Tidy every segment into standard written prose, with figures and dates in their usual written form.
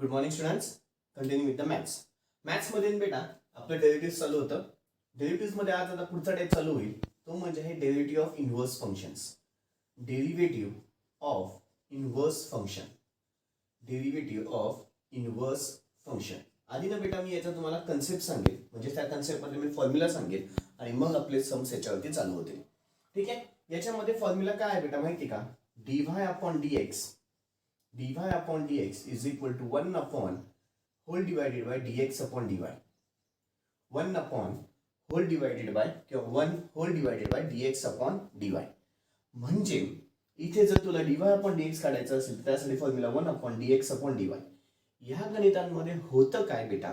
Good morning students. Continue with the maths. मॅथ्समध्ये बेटा आपलं डेरिव्हेटिव्ह चालू होतं. डेरिव्हेटिव्हमध्ये आज आता पुढचा टाईप चालू होईल, तो म्हणजे आहे derivative of inverse functions. Derivative of inverse function. Derivative of inverse function. आधी ना बेटा मी याचा तुम्हाला कन्सेप्ट सांगेल, म्हणजे त्या कन्सेप्टमध्ये मी फॉर्म्युला सांगेल आणि मग आपले सम्स याच्यावरती चालू होतील. ठीक आहे. याच्यामध्ये फॉर्म्युला काय आहे बेटा माहिती का? dy upon dx is equal to 1 upon whole divided by dx upon dy. 1 upon whole divided by किंवा 1 whole divided by dx upon dy. म्हणजे इथे जर तुला dy upon dx काढायचं असेल तर त्यासाठी formula 1 upon dx upon dy. ह्या गणितांमध्ये होतं काय बेटा?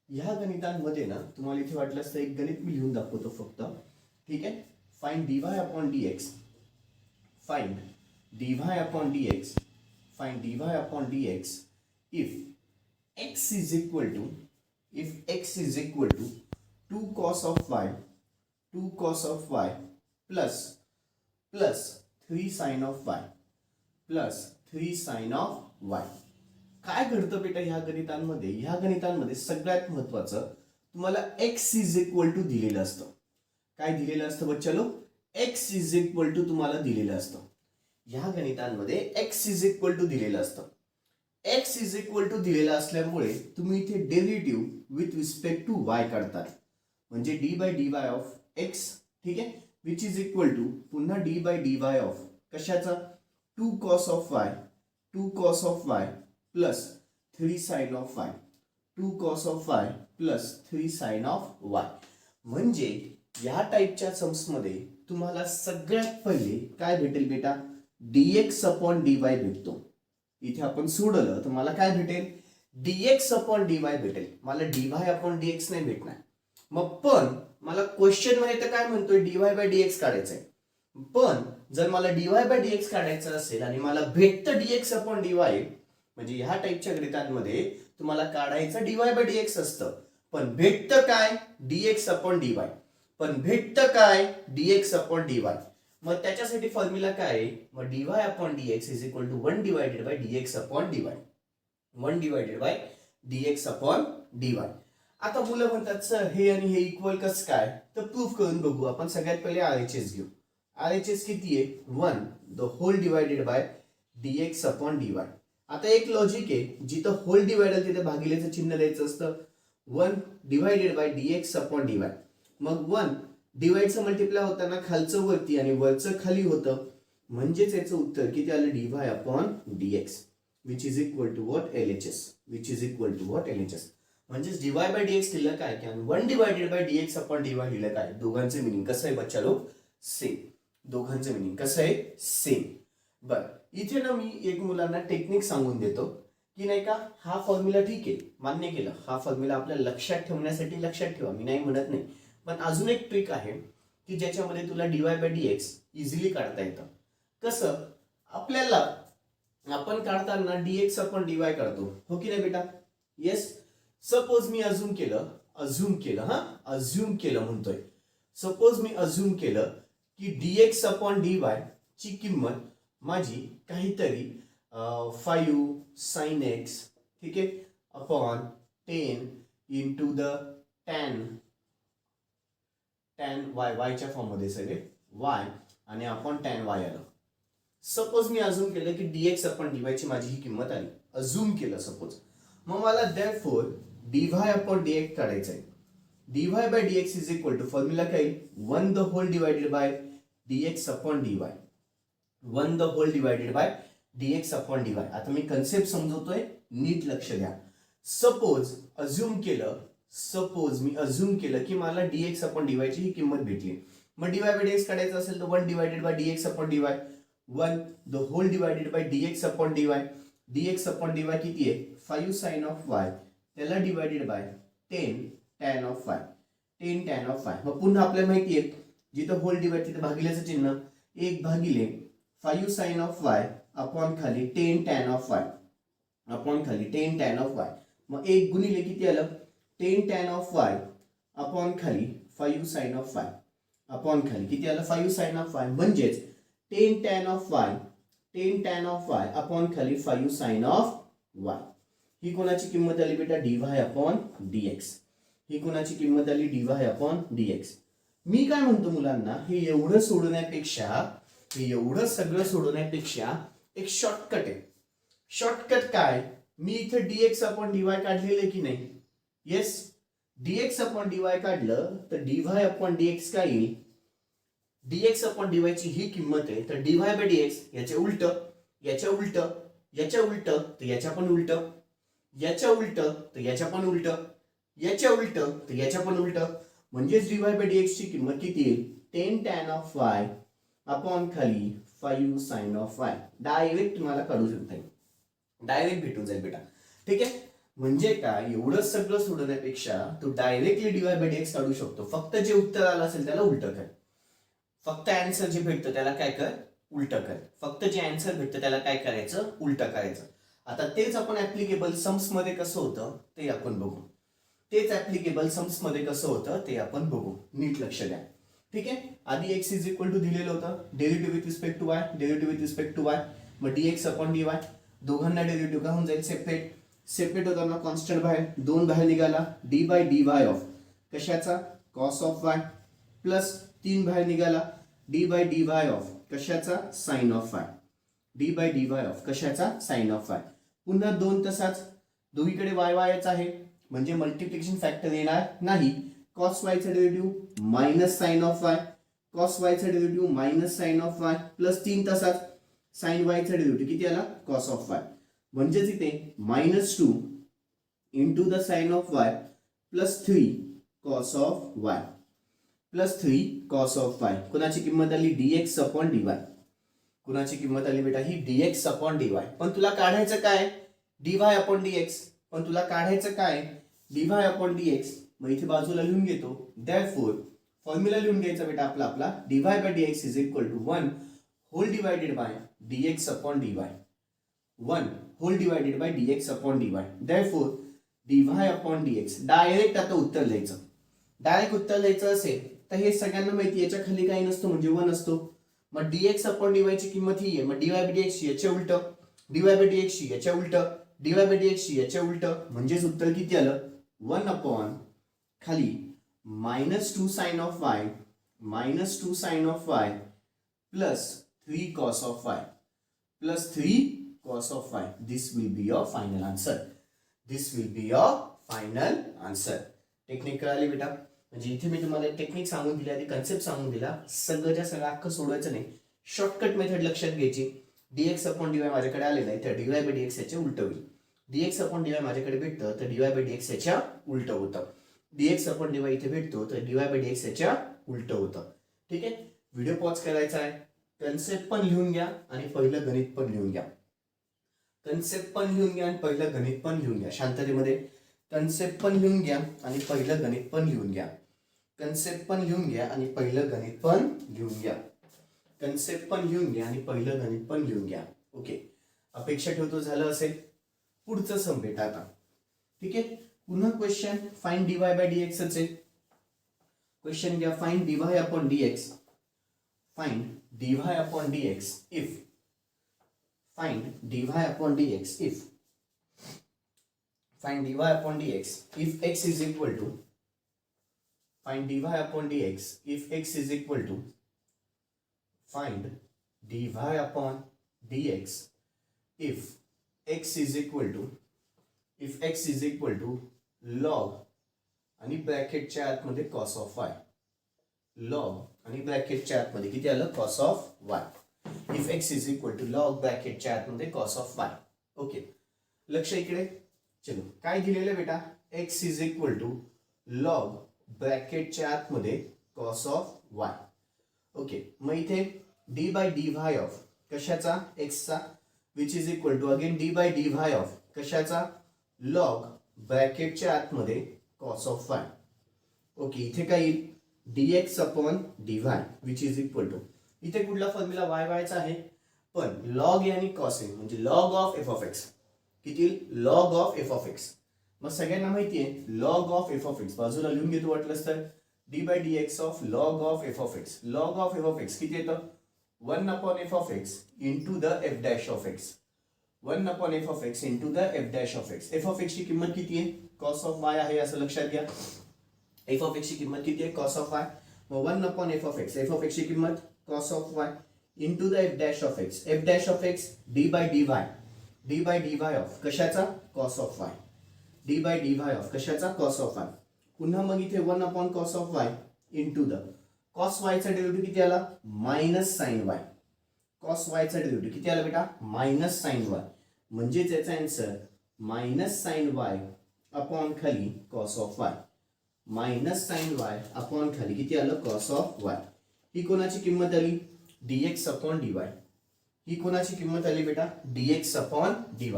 ह्या गणितांमध्ये ना तुम्हाला इथे वाटलं असतं एक गणित मी लिहून दाखवतो फक्त. ठीक आहे. Find dy upon dx. Find dy upon dx. Find dy upon dx if x is equal to 2 cos of y plus 3 sin of y plus 3 sin of y. काय घडतं बेटा ह्या गणितांमध्ये? ह्या गणितांमध्ये सगळ्यात महत्वाचं तुम्हाला x इज इक्वल टू दिलेलं असतं. काय दिलेलं असतं बच्चालो? x इज इक्वल टू तुम्हाला दिलेलं असतं. ह्या गणितांमध्ये x इज इक्वल टू दिलेलं असतं. x इज इक्वल टू दिलेलं असल्यामुळे तुम्ही इथे derivative with respect to y काढतात. म्हणजे d by dy of x. ठीक आहे. विच इज इक्वल टू पुन्हा d बाय dy ऑफ कशाचा? 2 cos of y plus 3 sin of y. 2 cos of y plus 3 sin of y. म्हणजे या टाईपच्या sums मध्ये तुम्हाला सगळ्यात पहिले काय भेटेल बेटा? dx अपॉन dy भेटतो. इथे आपण सोडलं तर मला काय भेटेल? dx अपॉन dy भेटेल. मला dy अपॉन dx नाही भेटणार. मग पण मला क्वेश्चन मध्ये तर काय म्हणतोय? dy बाय dx काढायचंय. पण जर मला dy बाय dx काढायचं असेल आणि मला भेटतं dx अपॉन dy, म्हणजे ह्या टाईपच्या गणितांमध्ये तुम्हाला काढायचं dy बाय dx असतं, पण भेटतं काय? dx upon dy. पण भेटतं काय? dx upon dy. मग त्याच्यासाठी फॉर्म्युला काय आहे? मग dy upon dx is equal to 1 divided by dx upon dy. 1 divided by dx upon dy. आता मुलं म्हणतात सर हे आणि हे इक्वल कसं काय? तर प्रूफ करून बघू आपण. सगळ्यात पहिले RHS घेऊ. RHS किती आहे? 1 the whole divided by dx upon dy. आता एक लॉजिक आहे, जिथं होल डिवायडेड तिथे भागिलेचं चिन्ह द्यायचं असतं. 1 divided by dx upon dy. मग 1 डिवाइडचं मल्टिप्लाय होताना खालचं वरती आणि वरचं खाली होतं, म्हणजेच याचं उत्तर किती आलं? dy upon dx which is equal to what? LHS. Which is equal to what? LHS. म्हणजेच dy बाय dx लिहिलं काय की 1 divided by dx upon dy लिहिलं काय? दोघांचं मिनिंग कसं आहे बच्चालो? सेम. दोघांचं मिनिंग कसं आहे? सेम. बरं, इथे ना मी एक मुलांना टेक्निक सांगून देतो की नाही का, हा फॉर्म्युला ठीक आहे, मान्य केलं. हा फॉर्म्युला आपल्या लक्षात ठेवण्यासाठी लक्षात ठेवा, मी नाही म्हणत नाही. पण अजून एक ट्रिक आहे की ज्याच्यामध्ये तुला dy बाय dx इझिली काढता येतं. कसं? आपल्याला आपण काढताना dx अपॉन dy काढतो, हो की नाही बेटा? येस. सपोज मी अज्युम केलं म्हणतोय. सपोज मी अज्युम केलं की dx अपॉन dy ची किंमत माझी काहीतरी 5 sin x, ठीक आहे, upon 10 into the tan y च्या फॉर्म मध्ये सगळे y आणि अपॉन tan y आलं. सपोज मी अज्युम केलं की dx अपॉन dy ची माझी ही किंमत आली. अज्युम केलं सपोज. मग मला देअरफॉर dy अपॉन dx काढायचं आहे. dy by dx is equal to formula काय? 1 the whole divided by dx upon dy. 1 the whole divided by dx upon dy. आता मी कन्सेप्ट समजवतोय, नीट लक्ष द्या. सपोज मी अज्युम केलं की मला dx अपॉन dy ची ही किंमत भेटली. मग dy बाय dx काढायचं असेल तर 1 divided by dx upon dy. 1 the whole divided by dx upon dy. dx upon dy किती आहे? 5 sin ऑफ y, त्याला divided by 10 tan of y. 10 tan of y. मग पुन्हा आपल्याला माहिती आहे जिथं होल डिवाइड तिथे भागिलेचं चिन्ह. 1 भागिले 5 sin ऑफ y अपॉन खाली 10 tan ऑफ y अपॉन खाली 10 tan ऑफ y. मग 1 गुणिले किती आलं? 10 tan ऑफ y अपॉन खाली 5 sin ऑफ y अपॉन खाली किती आलं? 5 sin ऑफ y. म्हणजेच 10 tan ऑफ y अपॉन खाली 5 sin ऑफ y. ही कोणाची किंमत आली बेटा dy अपॉन dx. ही कोणाची किंमत आली dy अपॉन dx. मी काय म्हणतो मुलांना, हे एवढं सगळं सोडवण्यापेक्षा एक शॉर्टकट आहे. शॉर्टकट काय, मी इथे dx अपॉन dy काढलेलं की नाही. येस, dx अपॉन dy काढलं तर dy अपॉन dx काय येईल, dx अपॉन dy ची ही किंमत आहे, तर dy बाय dx याच्या उलट, याच्या उलट, याच्या उलट, तर याच्या पण उलट, याच्या उलट, तर याच्या पण उलट, याच्या उलट, तर याच्या पण उलट. म्हणजेच dy बाय dx ची किंमत किती येईल, 10 tan of y अपॉन खाली 5 sin of y. डायरेक्ट तुम्हाला काढू शकता, डायरेक्ट भेटून जाईल बेटा. ठीक आहे, म्हणजे काय, एवढं सगळं सोडवण्यापेक्षा तू डायरेक्टली dy बाय dx काढू शकतो. फक्त जे उत्तर आलं असेल त्याला उलट कर, फक्त आन्सर जे भेटतं त्याला काय कर, उलट कर. फक्त जे आन्सर भेटतं त्याला काय करायचं, उलट करायचं. आता तेच आपण ऍप्लिकेबल सम्स मध्ये कसं होतं ते आपण बघू. नीट लक्ष द्या. ठीक आहे, आधी x इज इक्वल टू दिलेलं होतं, derivative with respect to y, मग dx अपॉन dy, दोघांना डेरिव्हेटिव्ह का होऊन जाईल सेपरेट होताना कॉन्स्टंट बाहेर, 2 बाहेर निघाला, d बाय dy ऑफ कशाचा, कॉस ऑफ y, प्लस 3 बाहेर निघाला, d बाय dy ऑफ कशाचा, sine of y, d by dy of कशाचा, साइन ऑफ y. पुन्हा 2 तसाच, दोन्हीकडे y आहे म्हणजे मल्टिप्लिकेशन फॅक्टर येणार नाही. कॉस y चा derivative minus sine of y, cos y चा derivative minus sine of y, plus 3 तसाच, साइन y चा डेरिव्हेटिव्ह किती आला, कॉस ऑफ y. म्हणजेच इथे -2 into the sine of y plus 3 cos of y, plus 3 cos of y. कुणाची किंमत आली, dx अपॉन dy. कुणाची किंमत आली बेटा ही dx अपॉन dy. पण तुला काढायचं काय, dy अपॉन dx. पण तुला काढायचं काय, dy अपॉन dx. मग इथे बाजूला लिहून घेतो, देअरफॉर फॉर्म्युला लिहून घ्यायचा बेटा आपला dy by dx is equal to 1 whole divided by dx upon dy. 1 whole divided by dx upon dy. Therefore dy upon dx. Direct आता उत्तर लिहायचं असेल तर हे सगळ्यांना माहिती, याच्या खाली काही नसतो म्हणजे 1 असतो. मग dx अपॉन dy ची किंमत ही आहे, मग dy बाय dx याच्या उलट, dy बाय dx याच्या उलट, dy बाय dx याच्या उलट. म्हणजेच उत्तर किती आलं, 1 अपॉन खाली -2 sine of y, -2 sine of y plus 3 cos of y, plus 3 cos of y. This will be your final answer. Technique कळाली बेटा. म्हणजे इथे मी तुम्हाला टेक्निक सांगून दिली, आधी कन्सेप्ट सांगून दिला, सगळं अख्खं सोडवायचं नाही, शॉर्टकट मेथड लक्षात घ्यायची. dx अपॉन dy माझ्याकडे आलेला आहे, तर dy बाय dx याच्या उलट होईल. dx अपॉन dy माझ्याकडे भेटतं तर dy बाय dx याच्या उलट होतं. dx अपॉन dy इथे भेटतो तर dy बाय dx याच्या उलट होतं. ठीक आहे, व्हिडिओ पॉज करायचा आहे, कन्सेप्ट पण लिहून घ्या आणि पहिलं गणित पण लिहून घ्या. शांततेमध्ये कन्सेप्ट पण लिहून घ्या आणि पहिलं गणित पण लिहून घ्या. कन्सेप्ट पण लिहून घ्या आणि पहिलं गणित पण लिहून घ्या. ओके, अपेक्षा ठेवतो झालं असेल. पुढचं सम बेटा आता. ठीक आहे, पुन्हा question find dy by dx आहे. क्वेश्चन घ्या, find dy upon dx. Find dy upon dx if find dy upon dx if find dy upon dx if x is equal to find dy upon dx if x is equal to find dy upon dx if x is equal to log आणि ब्रॅकेटच्या आतमध्ये cos of y, log आणि ब्रॅकेटच्या आतमध्ये किती आलं, cos of y. if x is equal to log ब्रॅकेटच्या आतमध्ये cos of y. Okay, लक्ष इकडे. चलो, काय दिलेलं बेटा, x is equal to log ब्रॅकेटच्या आतमध्ये cos of y. ओके, मग इथे d by dy ऑफ कशाचा, x चा, which is equal to again d by dy of कशाचा, log ब्रॅकेटच्या आतमध्ये cos of y. ओके, इथे काय येईल, dx upon dy which is equal to, इथे कुठला फॉर्म्युला y चा आहे, पण log ए आणि cos ए म्हणजे log of f of x. किती, log of f of x. मग सगळ्यांना माहिती आहे log of f of x, बाजूला लिहून घेतो वाटलंच तर, d by dx of log of f of x. log of f of x किती येतं, 1 upon f of x into the f dash of x. 1 upon f of x into the f dash of x. F of एक्सची किंमत किती आहे? Cos of Y आहे असं लक्षात घ्या. एफ ऑफ एक्सची किंमत किती आहे? Cos of y. मग 1 upon f of x, f of एक्सची किंमत cos of y into the f dash of x. F dash of x d by d y. D by d y of कशाचा? Cos of y. D by d y of कशाचा? Cos of y. पुन्हा मग इथे 1 upon cos of y into the cos वायचा derivative किती आला? Minus sine Y. Cos वायचा derivative किती आला बेटा? Minus sine y. म्हणजेच याचा answer minus sine y upon खाली cos of y. Minus sine y upon खाली किती आलं? Cos of y. ही कोणाची किंमत आली? dx upon dy. ही कोणाची किंमत आली बेटा? dx upon dy.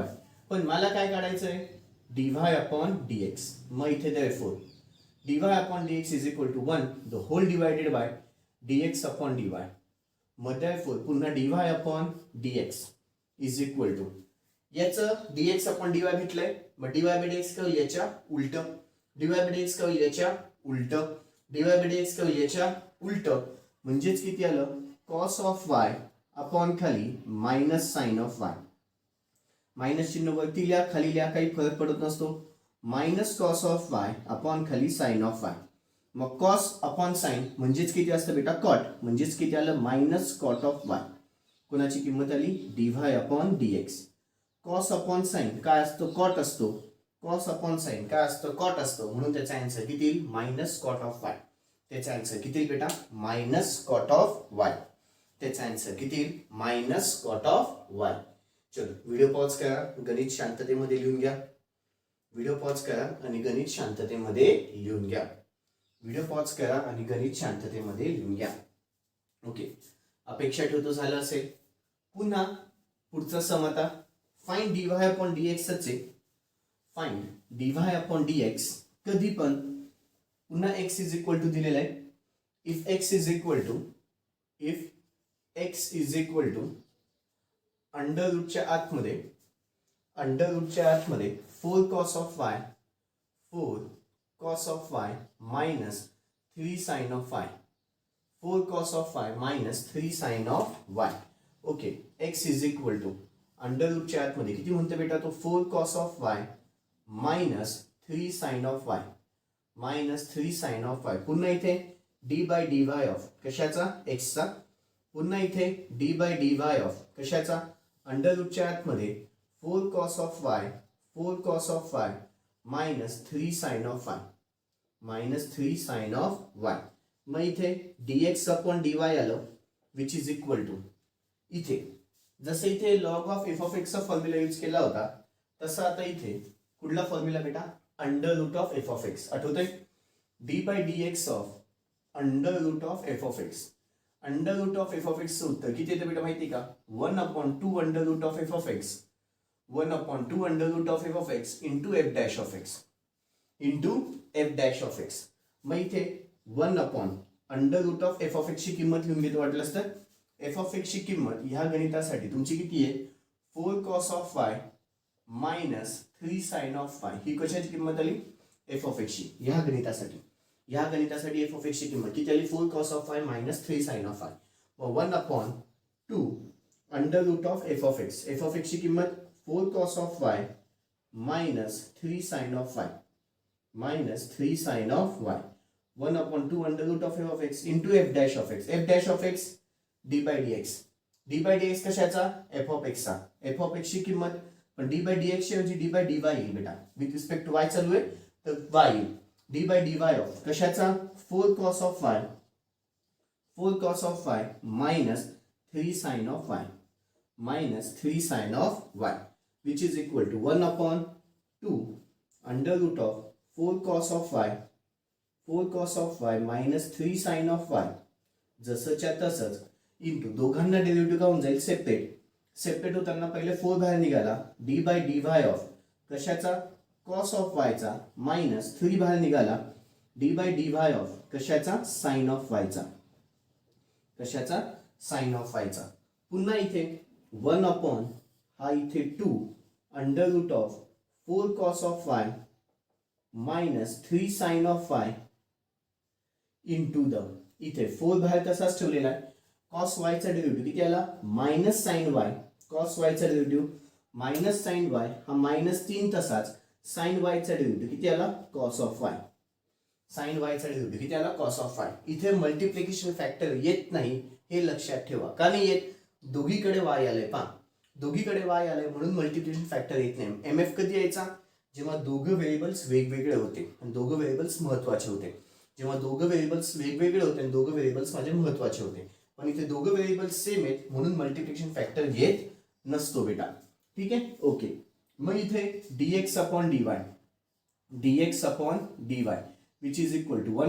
पण मला काय काढायचं आहे? dy upon dx. मग इथे therefore dy upon dx is equal to 1 the whole divided by dx upon dy. मग therefore पुन्हा dy upon dx is equal to याचं dx अपॉन dy घेतलंय. मग dy बाय dx का याच्या उलट, dy बाय dx का याच्या उलट, dy बाय dx का याच्या उलट. म्हणजेच किती आलं? कॉस ऑफ वाय अपॉन खाली minus sine of y. Minus चिन्ह वरती लिहा, खाली लिहा, काही फरक पडत नसतो. Minus cos of y upon खाली साइन ऑफ वाय. मग कॉस अपॉन साइन म्हणजेच किती असतं बेटा? कॉट. म्हणजेच किती आलं? Minus cot of y. कोणाची किंमत आली? dy upon dx. Cos upon sine काय असतो? कॉट असतो. कॉस अपॉन साइन काय असतं? कॉट असतो. म्हणून त्याचा आन्सर किती येईल? Minus cot of y. त्याचा आन्सर किती बेटा? Minus cot of y. त्याचा आन्सर किती? Minus cot of y. चलो व्हिडिओ पॉज करा, गणित शांततेमध्ये लिहून घ्या. व्हिडिओ पॉज करा आणि गणित शांततेमध्ये लिहून घ्या. व्हिडिओ पॉज करा आणि गणित शांततेमध्ये लिहून घ्या. ओके, अपेक्षा ठेवतो झालं असेल. पुन्हा पुढचा सम आता फाइंड dy अपॉन dx चे. फाइंड dy अपॉन dx कधी पण पुन्हा x इज इक्वल टू दिलेला आहे. If x is equal to under रूटच्या आतमध्ये 4 cos of y minus 3 sine of y. 4 cos of y minus 3 sine of y. Okay, x is equal to under रूटच्या आतमध्ये किती म्हणते बेटा? तो 4 cos of y minus 3 sine of y. Minus 3 sine of y. पुन्हा इथे d by d y of कशाचा? एक्सचा. पुन्हा इथे d by d y of कशाचा? अंडर रूटच्या आतमध्ये 4 cos of y minus 3 sine of y. Minus 3 sine of y. मग इथे dx अपॉन dy आलं विच इज इक्वल टू इथे जसं इथे लॉग ऑफ एफ ऑफ एक्सचा फॉर्म्युला यूज केला होता तसं आता इथे कुठला फॉर्म्युला बेटा? Under root of f of x. आठवतंय? D by d x of under root of f of x. Under root of f of एक्सचं उत्तर किती येतं बेटा माहिती का? 1 upon 2 under root of f of x. 1 upon 2 under root of f of x into f dash of x. मग इथे 1 upon under root of f of एक्सची किंमत लिहून घेतो वाटलंच तर. एफ ऑफ एक्सची किंमत ह्या गणितासाठी तुमची किती आहे? 4 cos of y minus 3 sine of y. ही कशाची किंमत आली? एफ ऑफ एक्सची. ह्या गणितासाठी एफ ऑफ एक्सची किंमत किती आली? 4 cos of y minus 3 sine of y. 1 upon 2 under root of f of x. F of एक्सची किंमत 4 cos of y minus 3 sine of y. 1 upon 2 under root of f of x into f dash of x. f dash of x d by dx. d by dx कशाचा? f of x चा. f of x ची किंमत पण d by dx ची ऐवजी d by dy येईल बेटा. With respect to y चालू आहे तर y येईल. d by dy of कशाचा? 4 cos of y. 4 cos of y minus 3 sin of y. Minus 3 sin of y which is equal to 1 upon 2 under root of 4 cos of y. 4 cos of y minus 3 sin of y जसंच्या तसंच into दोघांना derivative काऊन जाईल separate होताना पहिले 4 बाहेर निघाला d by dy of कशाचा? cos of y चा मायनस 3 बाहेर निघाला d by dy ऑफ कशाचा? sin of y चा. कशाचा? sin of y चा. पुन्हा इथे 1 अपॉन हा इथे 2 under root of 4 cos of y minus 3 sin of y into the इथे 4 बाहेर तसाच ठेवलेला आहे. cos y चा डेरिव्हेटिव्ह किती आला? Minus sine y. cos y चा डेरिव्हेटिव्ह मायनस साइन वाय हा -3 तसाच साइन वायचा डेरिव्हेटिव्ह किती आला कॉस ऑफ वाय. साइन वायचा डेरिव्हेटिव्ह किती आला कॉस ऑफ वाय. इथे मल्टिप्लिकेशन फॅक्टर येत नाही हे लक्षात ठेवा. का नाही येत, दोघीकडे वाय आलंय पहा, दोघीकडे वाय आलंय म्हणून मल्टिप्लिकेशन फॅक्टर येत नाही. एमएफ कधी यायचा, जेव्हा दोघं व्हेरिएबल्स वेगवेगळे होते आणि दोघं व्हेरिएबल्स महत्वाचे होते. जेव्हा दोघं व्हेरिएबल्स वेगवेगळे होते आणि दोघं व्हेरिएबल्स माझे महत्वाचे होते, पण इथे दोघं व्हेरिएबल्स सेम आहेत म्हणून मल्टिप्लिकेशन फॅक्टर येत नसतो बेटा. ठीक आहे, ओके. मग इथे dx upon dy which is equal to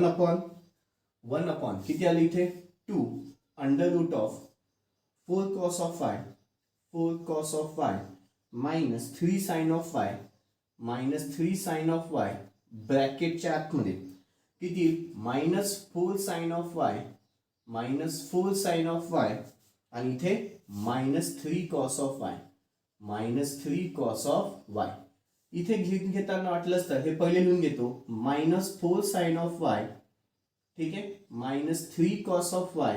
1 upon किती आले इथे 2 under root of 4 cos of y minus 3 sine of y ब्रॅकेटच्या आतमध्ये किती -4 साइन ऑफ y आणि इथे -3 cos ऑफ y. इथे घेताना वाटलंच तर हे पहिले लिहून घेतो -4 साइन ऑफ y, ठीक आहे, -3 cos of y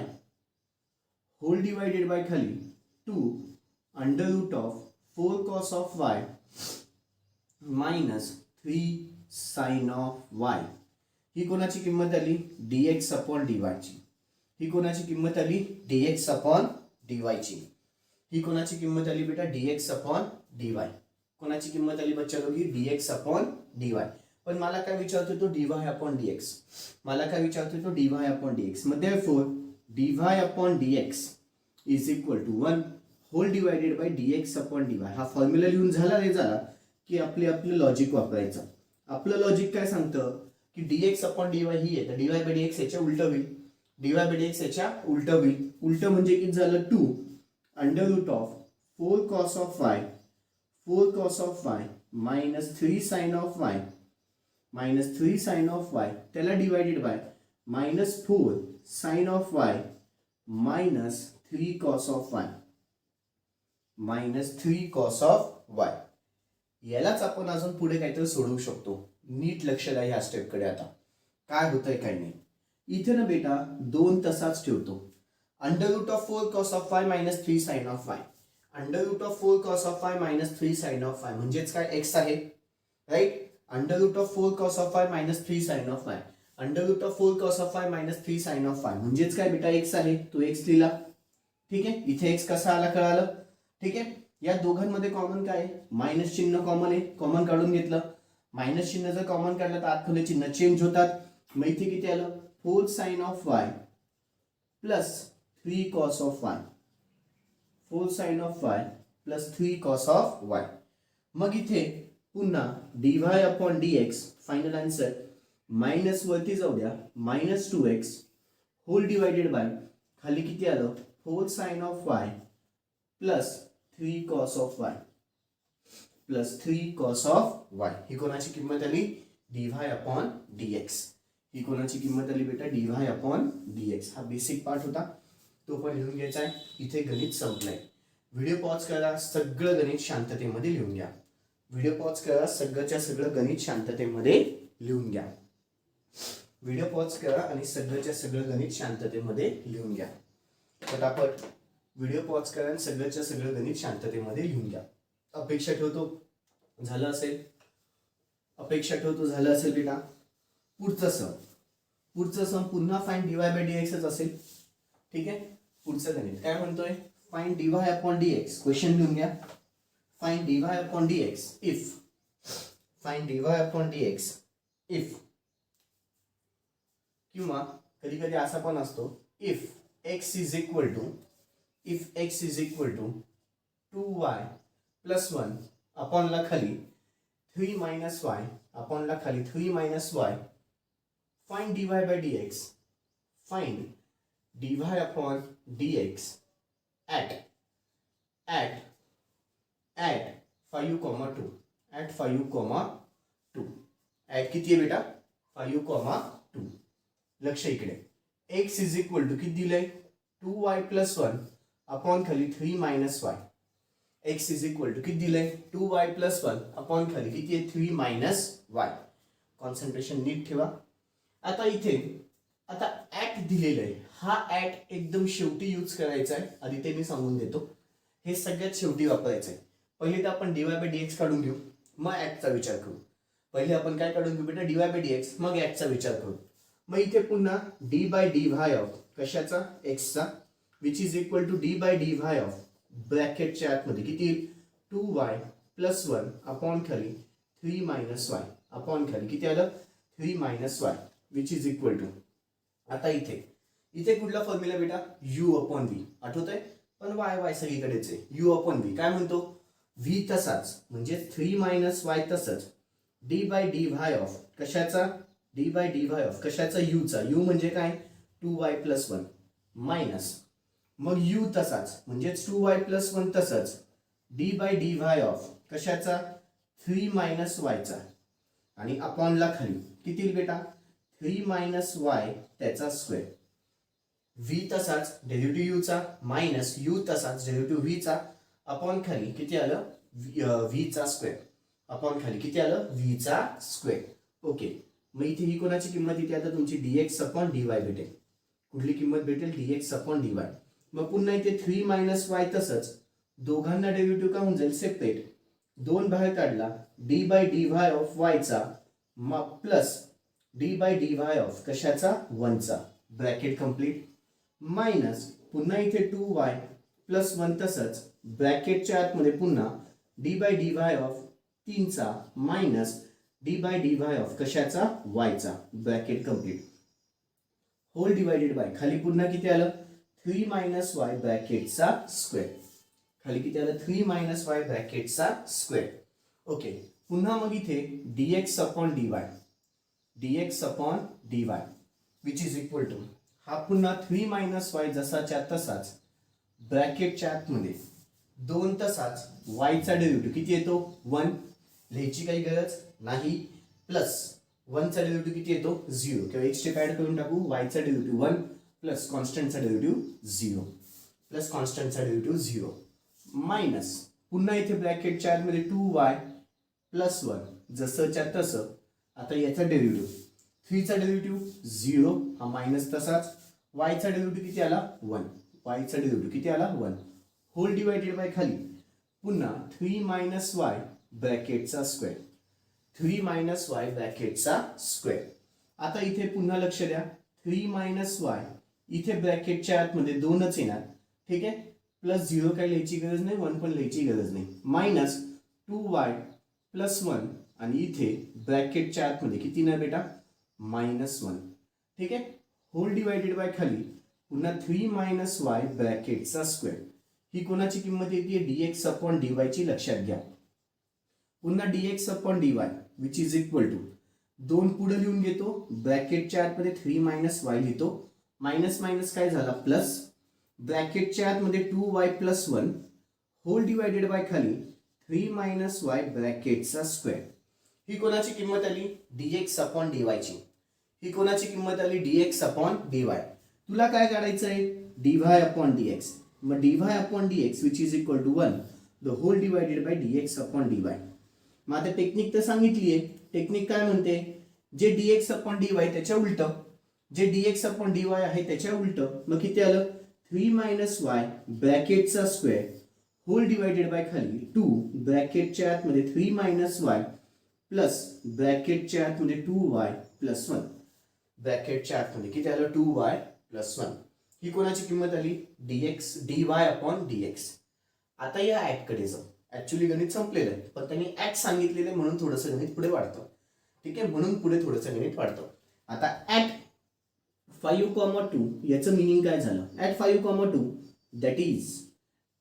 whole divided by खाली 2 under root of 4 cos of y -3 sine of y. ही कोणाची किंमत आली dx अपॉन dy ची. ही कोणाची किंमत आली dx अपॉन dy ची. ही कोणाची किंमत आली बेटा dx अपॉन dy. कोणाची किंमत आली बच्चा लोगी dx अपॉन dy. पण मला काय विचारतोय तो dy अपॉन dx. मला काय विचारतोय तो dy अपॉन dx. मग therefore dy upon dx is equal to 1 whole divided by dx upon dy. हा फॉर्म्युला लिहून झाला रे झाला की आपलं लॉजिक वापरायचं. आपलं लॉजिक काय सांगतं की dx अपॉन dy ही आहे तर dy बाय dx याच्या उलट होईल. dy बाय dx याच्या उलट होईल. उलट म्हणजे किती झालं 2 under root of 4 cos of y minus 3 sine of y त्याला divided by -4 sine of y minus 3 cos of y. यालाच आपण अजून पुढे काहीतरी सोडवू शकतो. नीट लक्ष द्या या स्टेपकडे. आता काय होतंय काय नाही. इथे ना बेटा 2 तसाच ठेवतो. Under root of 4 cos of y minus 3 sine of y. Under root of 4 cos of y minus 3 sine of y म्हणजेच काय x आहे, right. Under root of 4 cos of y minus 3 sine of y. Under root of 4 cos of y minus 3 sine of y म्हणजेच काय बेटा x आहे. तो x लिहिला. ठीक आहे, इथे x कसा आला कळालं. ठीक आहे, या दोघांमध्ये कॉमन काय आहे, मायनस चिन्ह कॉमन आहे, कॉमन काढून घेतलं. मायनस चिन्ह जर कॉमन काढलं तर आतमध्ये चिन्ह चेंज होतात. मग इथे किती आलं 4 sine of y plus 3 cos of y. 4 sine of y plus 3 cos of y. मग इथे पुन्हा dy upon dx final answer minus वरती जाऊ द्या -2x होल डिवाइडेड बाय खाली किती आलं 4 sine of y plus 3 cos of y. ही कोणाची किंमत आली dy अपॉन dx. ही कोणाची किंमत आली बेटा dy अपॉन dx. हा बेसिक पार्ट होता, तो पण लिहून घ्यायचा आहे. इथे गणित संपलंय. व्हिडिओ पॉज करा, सगळं गणित शांततेमध्ये लिहून घ्या. व्हिडिओ पॉज करा, सगळं गणित शांततेमध्ये लिहून घ्या. व्हिडिओ पॉज करा आणि सगळं गणित शांततेमध्ये लिहून घ्या. पटापट व्हिडिओ पॉज करा आणि सगळं गणित शांततेमध्ये लिहून घ्या. अपेक्षा ठेवतो झालं असेल बेटा. पुढचं सम पुन्हा फाइंड dy बाय dx असेल. ठीक आहे, पुढचं गणित काय म्हणतोय find dy upon dx. Question लिहून घ्या. Find dy upon dx if किंवा कधी कधी असा पण असतो if x is equal to 2y plus 1 upon ला खाली 3 मायनस y अपॉन ला खाली 3 minus y. Find dy by dx. Find dy upon dx at 5,2 at 5,2 at किती आहे बेटा 5,2. लक्ष इकडे x इज इक्वल टू किती दिलंय 2y प्लस 1 अपॉन खाली 3 minus y. x is equal to किती दिलंय 2y प्लस 1 अपॉन खाली किती आहे 3 मायनस y. कॉन्सन्ट्रेशन नीट ठेवा. आता इथे ऍट दिलेलं आहे. हा ऍट एकदम शेवटी यूज करायचा आहे. आधी ते मी सांगून देतो. हे सगळ्यात शेवटी वापरायचं आहे. पहिले तर आपण dy बाय dx काढून घेऊ, मग ऍटचा विचार करू. पहिले आपण काय काढून घेऊ बेटा, dy बाय dx, मग ऍटचा विचार करू. मग इथे पुन्हा d बाय dy ऑफ कशाचा, x चा, which is equal to d by dy of ब्रॅकेटच्या आतमध्ये किती येईल, 2y प्लस 1 अपॉन खाली 3 मायनस y अपॉन खाली किती आलं, 3 minus y which is equal to. आता इथे इथे कुठला फॉर्म्युला बेटा, u अपॉन v आठवत आहे, पण y सगळीकडेच आहे. u अपॉन v काय म्हणतो, v तसाच म्हणजे 3 मायनस y तसंच d बाय dy ऑफ कशाचा, d बाय dy ऑफ कशाचा, u चा, u म्हणजे काय 2y प्लस 1 मायनस, मग u तसाच म्हणजेच 2y प्लस 1 तसंच d बाय dy ऑफ कशाचा 3 मायनस y चा, आणि अपॉन ला खाली किती येईल बेटा 3 मायनस y त्याचा स्क्वेअर, v तसाच डेरिव्हेटिव्ह u चा मायनस u तसाच डेरिव्हेटिव्ह v चा अपॉन खाली किती आलं v चा स्क्वेअर, अपॉन खाली किती आलं v चा स्क्वेअर. ओके, मग इथे ही कोणाची किंमत, इथे आता तुमची dx अपॉन dy भेटेल. कुठली किंमत भेटेल, dx अपॉन dy. मग पुन्हा इथे 3 मायनस y तसंच दोघांना डेरिव्हेटिव्ह का होऊन जाईल सेपरेट, 2 बाहेर काढला d by dy of y चा मग plus d by dy of कशाचा 1 चा, ब्रॅकेट कंप्लीट, मायनस पुन्हा इथे 2y प्लस 1 तसंच ब्रॅकेटच्या आतमध्ये पुन्हा d बाय dy ऑफ 3 चा minus d by dy of कशाचा y चा, bracket complete, whole divided by खाली पुन्हा किती आलं 3 मायनस y ब्रॅकेटचा स्क्वेअर, खाली किती आलं 3 मायनस y ब्रॅकेटचा स्क्वेअर. ओके, पुन्हा मग इथे dx upon dy which is equal to, हा पुन्हा 3 मायनस y जसाच्या तसाच ब्रॅकेटच्या आतमध्ये 2 तसाच y चा डेरिव्हेटिव्ह किती येतो 1, लिहायची काही गरज नाही, प्लस 1 चा डेरिव्हेटिव्ह किती येतो 0, किंवा एक स्टेप ऍड करून टाकू, y चा डेरिव्हेटिव्ह 1 प्लस कॉन्स्टंटचा डेरिव्हेटिव्ह 0 प्लस कॉन्स्टंटचा डेरिव्हेटिव्ह 0 मायनस पुन्हा इथे ब्रॅकेटच्या आतमध्ये 2y प्लस 1 जसंच्या तसं, आता याचा डेरिव्हेटिव्ह 3 चा डेरिव्हेटिव्ह 0, हा मायनस तसाच, y चा डेरिव्हेटिव्ह किती आला 1, y चा डेरिव्हेटिव्ह किती आला 1, होल डिवायडेड बाय खाली पुन्हा 3 मायनस y ब्रॅकेटचा स्क्वेअर, 3 मायनस y ब्रॅकेटचा स्क्वेअर. आता इथे पुन्हा लक्ष द्या, 3 मायनस y इथे ब्रॅकेटच्या आतमध्ये 2च येणार, ठीक आहे, प्लस 0 काही लिहायची गरज नाही, 1 पण लिहायची गरज नाही, मायनस 2y प्लस 1 आणि इथे ब्रॅकेटच्या आतमध्ये किती ना बेटा मायनस 1, ठीक आहे, होल डिवायडेड बाय खाली पुन्हा 3 मायनस y ब्रॅकेटचा स्क्वेअर. ही कोणाची किंमत येते dx अपॉन dy ची, लक्षात घ्या. पुन्हा dx upon dy which is equal to 2 पुढे लिहून घेतो, ब्रॅकेटच्या आतमध्ये 3 मायनस y लिहितो, मायनस मायनस काय झाला प्लस, ब्रॅकेटच्या आतमध्ये 2y plus 1 hole divided by खाली 3 मायनस y ब्रॅकेटचा स्क्वेअर. ही कोणाची किंमत आली dx अपॉन dy ची, ही कोणाची किंमत आली dx अपॉन dy. तुला काय काढायचं आहे dy अपॉन dx, मग dy upon dx which is equal to 1 the whole divided by dx upon dy. मग आता टेक्निक तर सांगितली आहे, टेक्निक काय म्हणते, जे dx अपॉन dy त्याच्या उलट, जे dx अपॉन dy आहे त्याच्या उलट, मग किती आलं 3 मायनस y ब्रॅकेटचा स्क्वेअर होल डिवायडेड बाय खाली 2 ब्रॅकेटच्या आतमध्ये 3 मायनस y प्लस ब्रॅकेटच्या आतमध्ये 2y प्लस 1, ब्रॅकेटच्या आतमध्ये किती आलं 2y प्लस 1. ही कोणाची किंमत आली dy अपॉन dx. आता या ऍट कडे जाऊ, ऍक्च्युली गणित संपलेलं आहे, पण त्यांनी ऍट सांगितलेलं आहे म्हणून थोडंसं गणित पुढे वाढतं, ठीक आहे, म्हणून पुढे थोडंसं गणित वाढतं. आता ऍट 5,2 याचं मिनिंग काय झालं, at 5,2 that is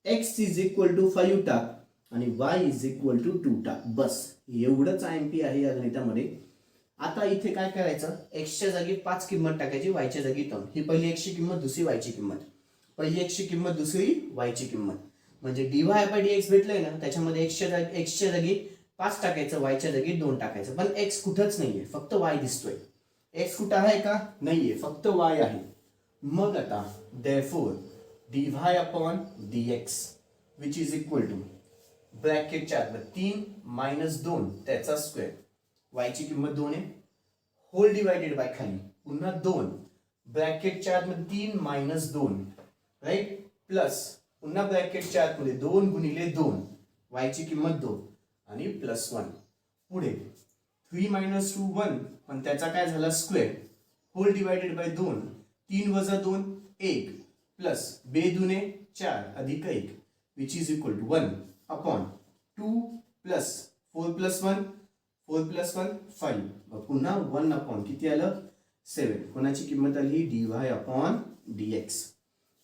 x is equal to 5 टाक आणि y इज इक्वल टू 2 टाक, बस एवढंच IMP आहे या गणितामध्ये. आता इथे काय करायचं, x च्या जागी 5 किंमत टाकायची, y च्या जागी 3. ही पहिली x ची किंमत, दुसरी y ची किंमत, पहिली x ची किंमत, दुसरी y ची किंमत, म्हणजे dy बाय dx भेटलंय ना, त्याच्यामध्ये x च्या जागी 5 टाकायचं, y च्या जागी 2 टाकायचं, पण x कुठंच नाहीये, फक्त y दिसतोय. x कुठं आहे का नाहीये, फक्त y आहे. मग आता therefore dy upon dx which is equal to ब्रॅकेटच्या आत 3 मायनस 2 त्याचा स्क्वेअर, y ची किंमत 2 आहे, होल डिवायडेड बाय खाली पुन्हा 2 ब्रॅकेटच्या आतमध्ये 3 मायनस 2 राईट, प्लस पुन्हा ब्रॅकेटच्या आतमध्ये 2 गुणिले 2 y ची किंमत 2 आणि प्लस 1. पुढे 3 मायनस 2 1, पण त्याचा काय झाला स्क्वेअर, होल डिवायडेड बाय 2, 3 वजा 2 1 प्लस 2 दुने 4 अधिक 1 which is equal to 1 upon 2 plus 4 plus 1 4 plus 1 5. मग पुन्हा 1 अपॉन किती आलं 7. कोणाची किंमत आली dy अपॉन dx.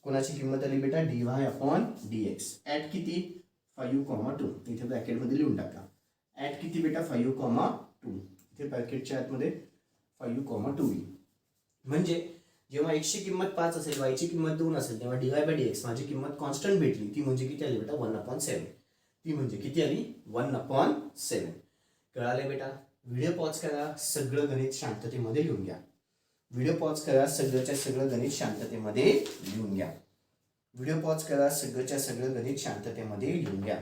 कोणाची किंमत आली बेटा dy अपॉन dx. ऍट किती 5,2. इथे ब्रॅकेटमध्ये लिहून टाका. ऍट किती बेटा 5,2. इथे ब्रॅकेटच्या आतमध्ये 5,2. म्हणजे जेव्हा x ची किंमत 5 असेल, y ची किंमत 2 असेल, तेव्हा dy बाय dx माझी किंमत कॉन्स्टंट भेटली. ती म्हणजे किती आली बेटा 1/7. ती म्हणजे किती आली 1/7. कळाले बेटा. व्हिडिओ पॉज करा, सगळं गणित शांततेमध्ये लिहून घ्या. व्हिडिओ पॉज करा, सगळंच्या सगळं गणित शांततेमध्ये लिहून घ्या. व्हिडिओ पॉज करा, सगळंच्या सगळं गणित शांततेमध्ये लिहून घ्या.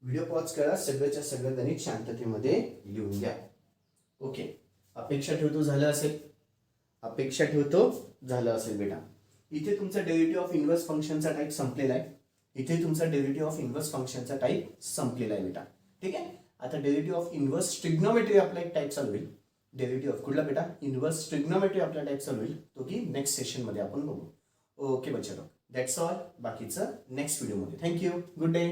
व्हिडिओ पॉज करा, सगळंच्या सगळं गणित शांततेमध्ये लिहून घ्या. ओके. अपेक्षा ठेवतो झालं असेल. अपेक्षा ठेवतो झालं असेल बेटा. इथे तुमचा डेरिव्हेटिव्ह ऑफ इन्व्हर्स फंक्शनचा टाइप संपलेला आहे. इथे तुमचा डेरिव्हेटिव्ह ऑफ इन्व्हर्स फंक्शनचा टाइप संपलेला आहे बेटा. ठीक आहे. आता डेरिव्हेटिव्ह ऑफ इन्व्हर्स ट्रिग्नोमेट्री आपला एक टाइप चालू होईल. डेरिव्हेटिव्ह ऑफ कुठला बेटा इन्व्हर्स ट्रिग्नोमेट्री आपला टाइप चालू होईल, तो की नेक्स्ट सेशन मध्ये आपण बघू. ओके बच्चा, दॅट्स ऑल. बाकीचं नेक्स्ट व्हिडिओमध्ये. थँक्यू. Good day.